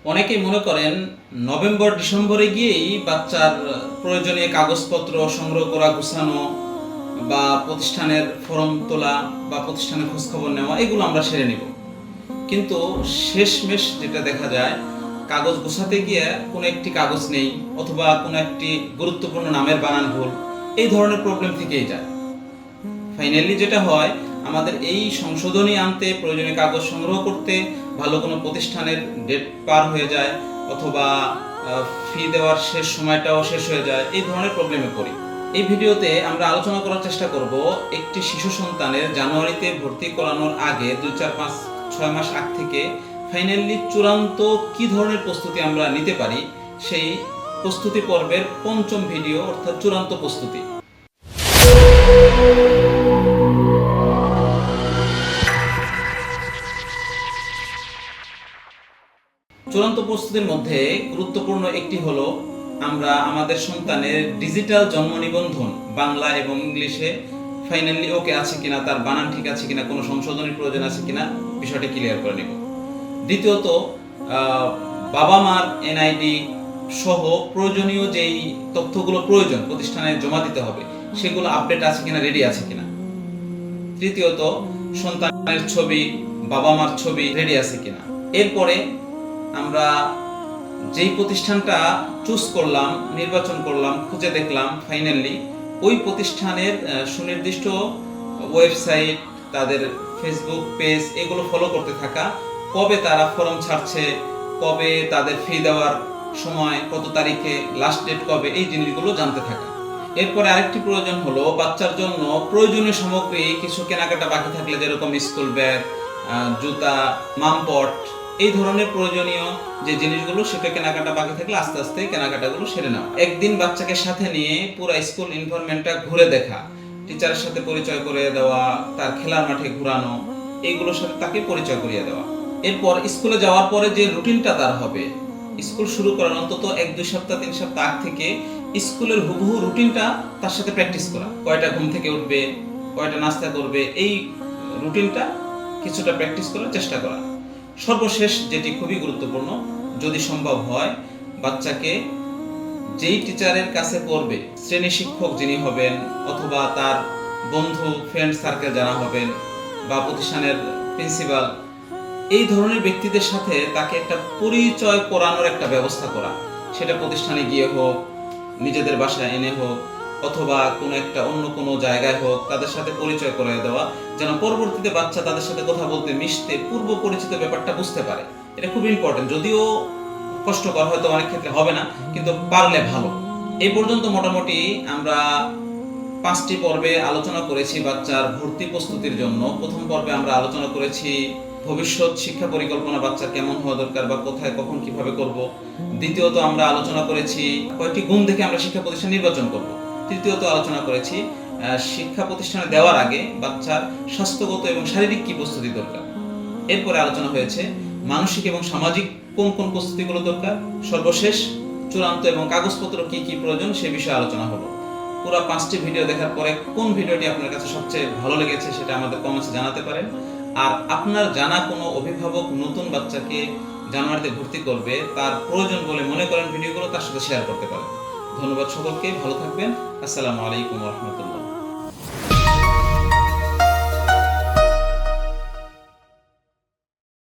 অনেকেই মনে করেন নভেম্বর ডিসেম্বরে গিয়েই বাচ্চার প্রয়োজনীয় কাগজপত্র সংগ্রহ করা, গুছানো বা প্রতিষ্ঠানের ফর্ম তোলা বা প্রতিষ্ঠানের খোঁজখবর নেওয়া এগুলো আমরা সেরে নিব। কিন্তু শেষমেশ যেটা দেখা যায়, কাগজ গোছাতে গিয়ে কোনো একটি কাগজ নেই অথবা কোনো একটি গুরুত্বপূর্ণ নামের বানান ভুল, এই ধরনের প্রবলেম থেকেই যায়। ফাইনালি যেটা হয়, আমাদের এই সংশোধনী আনতে, প্রয়োজনীয় কাগজ সংগ্রহ করতে ভালো কোনো প্রতিষ্ঠানের ডেট পার হয়ে যায় অথবা ফি দেওয়ার শেষ সময়টাও শেষ হয়ে যায়, এই ধরনের প্রবলেমে পড়ি। এই ভিডিওতে আমরা আলোচনা করার চেষ্টা করব একটি শিশু সন্তানের জানুয়ারিতে ভর্তি করানোর আগে 2, 4, 5, 6 মাস আগ থেকে ফাইনালি চূড়ান্ত কি ধরনের প্রস্তুতি আমরা নিতে পারি, সেই প্রস্তুতি পর্বের পঞ্চম ভিডিও, অর্থাৎ চূড়ান্ত প্রস্তুতি। চূড়ান্ত প্রস্তুতির মধ্যে গুরুত্বপূর্ণ একটি হলো, আমরা আমাদের সন্তানের ডিজিটাল জন্ম নিবন্ধন বাংলা এবং ইংলিশে ফাইনালি ওকে আছে কিনা, তার বানান ঠিক আছে কিনা, কোনো সংশোধনের প্রয়োজন আছে কিনা, বিষয়টি ক্লিয়ার করে নেব। দ্বিতীয়ত, বাবা মার এনআইডি সহ প্রয়োজনীয় যেই তথ্যগুলো প্রয়োজন প্রতিষ্ঠানে জমা দিতে হবে, সেগুলো আপডেট আছে কিনা, রেডি আছে কিনা। তৃতীয়ত, সন্তানের ছবি, বাবা মার ছবি রেডি আছে কিনা। এরপরে আমরা যেই প্রতিষ্ঠানটা চুজ করলাম, নির্বাচন করলাম, খুঁজে দেখলাম, ফাইনালি ওই প্রতিষ্ঠানের সুনির্দিষ্ট ওয়েবসাইট, তাদের ফেসবুক পেজ, এগুলো ফলো করতে থাকা, কবে তারা ফর্ম ছাড়ছে, কবে তাদের ফি দেওয়ার সময়, কত তারিখে, লাস্ট ডেট কবে, এই জিনিসগুলো জানতে থাকা। এরপরে আরেকটি প্রয়োজন হলো, বাচ্চার জন্য প্রয়োজনীয় সামগ্রী কিছু কেনাকাটা বাকি থাকলে, যেরকম স্কুল ব্যাগ, জুতা, মামপট, এই ধরনের প্রয়োজনীয় যে জিনিসগুলো, সেটা কেনাকাটা বাকি থাকলে আস্তে আস্তে কেনাকাটাগুলো সেরে নেওয়া। একদিন বাচ্চাকে সাথে নিয়ে পুরো স্কুল এনভায়রনমেন্টটা ঘুরে দেখা, টিচারের সাথে পরিচয় করে দেওয়া, তার খেলার মাঠে ঘোরানো, এইগুলোর সাথে তাকে পরিচয় করিয়ে দেওয়া। এরপর স্কুলে যাওয়ার পরে যে রুটিনটা তার হবে, স্কুল শুরু করার অন্তত 1, 2 সপ্তাহ 3 সপ্তাহ আগ থেকে স্কুলের হুবহু রুটিনটা তার সাথে প্র্যাকটিস করা। কয়টা ঘুম থেকে উঠবে, কয়টা নাস্তা করবে, এই রুটিনটা কিছুটা প্র্যাকটিস করার চেষ্টা করা। সর্বশেষ যেটি খুবই গুরুত্বপূর্ণ, যদি সম্ভব হয় বাচ্চাকে যেই টিচারের কাছে পড়বে, শ্রেণী শিক্ষক যিনি হবেন অথবা তার বন্ধু, ফ্রেন্ড সার্কেল যারা হবেন বা প্রতিষ্ঠানের প্রিন্সিপাল, এই ধরনের ব্যক্তিদের সাথে তাকে একটা পরিচয় করানোর একটা ব্যবস্থা করা। সেটা প্রতিষ্ঠানে গিয়ে হোক, নিজেদের বাসায় এনে হোক, অথবা কোনো একটা অন্য কোনো জায়গায় হোক, তাদের সাথে পরিচয় করে দেওয়া, যেন পরবর্তীতে বাচ্চা তাদের সাথে কথা বলতে, মিশতে, পূর্ব পরিচিত ব্যাপারটা বুঝতে পারে। এটা খুব ইম্পর্টেন্ট, যদিও কষ্টকর, হয়তো অনেক ক্ষেত্রে হবে না, কিন্তু পারলে ভালো। এই পর্যন্ত মোটামুটি আমরা 5টি পর্বে আলোচনা করেছি বাচ্চার ভর্তি প্রস্তুতির জন্য। প্রথম পর্বে আমরা আলোচনা করেছি ভবিষ্যৎ শিক্ষা পরিকল্পনা বাচ্চার কেমন হওয়া দরকার বা কোথায়, কখন, কিভাবে করব। দ্বিতীয়ত আমরা আলোচনা করেছি কয়েকটি গুণ দেখে আমরা শিক্ষা প্রতিষ্ঠান নির্বাচন করব। তৃতীয়ত আলোচনা করেছি শিক্ষা প্রতিষ্ঠানে দেওয়ার আগে বাচ্চার স্বাস্থ্যগত এবং শারীরিক কি প্রস্তুতি দরকার। এরপরে আলোচনা হয়েছে মানসিক এবং সামাজিক কোন কোন প্রস্তুতিগুলো দরকার। সর্বশেষ চূড়ান্ত এবং কাগজপত্র কি কি প্রয়োজন, সে বিষয়ে আলোচনা হলো। পুরো 5টি ভিডিও দেখার পরে কোন ভিডিওটি আপনার কাছে সবচেয়ে ভালো লেগেছে সেটা আমাদের কমেন্টসে জানাতে পারেন। আর আপনার জানা কোনো অভিভাবক নতুন বাচ্চাকে জানুয়ারিতে ভর্তি করবে, তার প্রয়োজন বলে মনে করেন ভিডিওগুলো, তার সাথে শেয়ার করতে পারেন। ধন্যবাদ সকলকে, ভালো থাকবেন। আসসালামু আলাইকুম ওয়া রাহমাতুল্লাহ।